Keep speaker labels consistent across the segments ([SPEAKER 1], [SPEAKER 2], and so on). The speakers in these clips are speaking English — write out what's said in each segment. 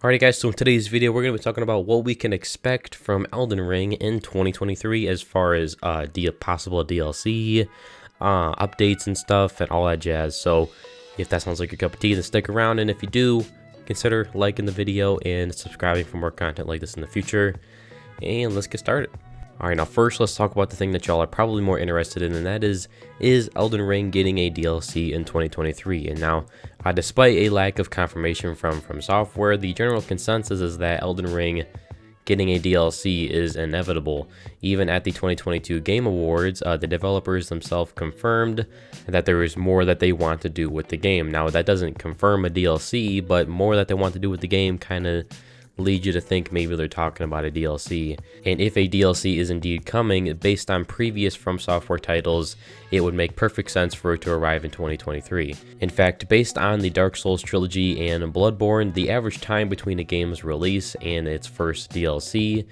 [SPEAKER 1] Alright guys, so in today's video we're going to be talking about what we can expect from Elden Ring in 2023 as far as possible DLC, updates and stuff and all that jazz. So if that sounds like your cup of tea, then stick around, and if you do, consider liking the video and subscribing for more content like this in the future. And let's get started. Alright, now first let's talk about the thing that y'all are probably more interested in, and that is Elden Ring getting a DLC in 2023? And now, despite a lack of confirmation from Software, the general consensus is that Elden Ring getting a DLC is inevitable. Even at the 2022 Game Awards, the developers themselves confirmed that there is more that they want to do with the game. Now, that doesn't confirm a DLC, but more that they want to do with the game kind of lead you to think maybe they're talking about a DLC. And if a DLC is indeed coming, based on previous From Software titles, it would make perfect sense for it to arrive in 2023. In fact, based on the Dark Souls trilogy and Bloodborne, the average time between a game's release and its first DLC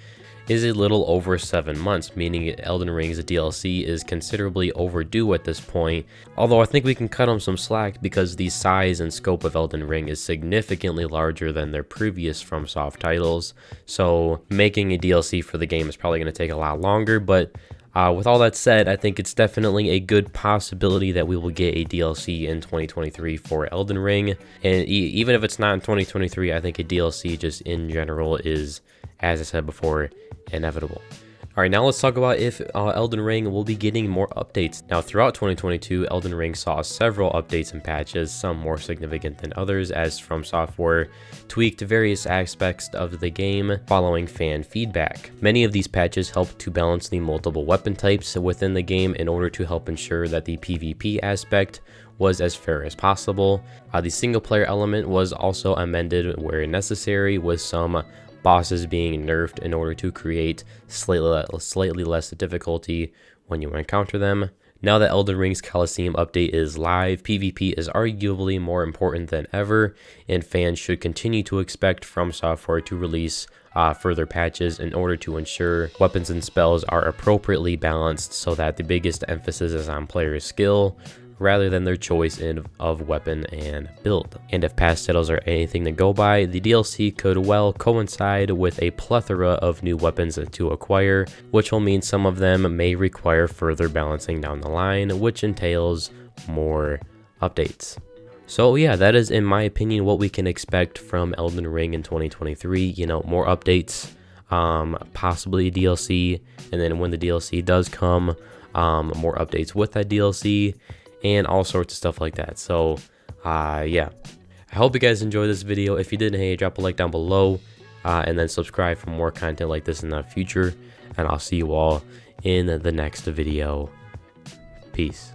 [SPEAKER 1] is a little over 7 months, meaning Elden Ring's DLC is considerably overdue at this point, although I think we can cut them some slack because the size and scope of Elden Ring is significantly larger than their previous FromSoft titles, so making a DLC for the game is probably going to take a lot longer. But with all that said, I think it's definitely a good possibility that we will get a DLC in 2023 for Elden Ring, and even if it's not in 2023, I think a DLC just in general is, as I said before, inevitable. Alright, now let's talk about if Elden Ring will be getting more updates. Now, throughout 2022, Elden Ring saw several updates and patches, some more significant than others, as From Software tweaked various aspects of the game following fan feedback. Many of these patches helped to balance the multiple weapon types within the game in order to help ensure that the PvP aspect was as fair as possible. The single player element was also amended where necessary, with some bosses being nerfed in order to create slightly less difficulty when you encounter them. Now that Elden Ring's Coliseum update is live, PvP is arguably more important than ever, and fans should continue to expect From Software to release further patches in order to ensure weapons and spells are appropriately balanced so that the biggest emphasis is on player skill rather than their choice of weapon and build. And if past titles are anything to go by, the DLC could well coincide with a plethora of new weapons to acquire, which will mean some of them may require further balancing down the line, which entails more updates. So yeah, that is, in my opinion, what we can expect from Elden Ring in 2023. You know, more updates, possibly a DLC, and then when the DLC does come, more updates with that DLC, and all sorts of stuff like that. So yeah, I hope you guys enjoyed this video. If you did, hey, drop a like down below, and then subscribe for more content like this in the future, and I'll see you all in the next video. Peace.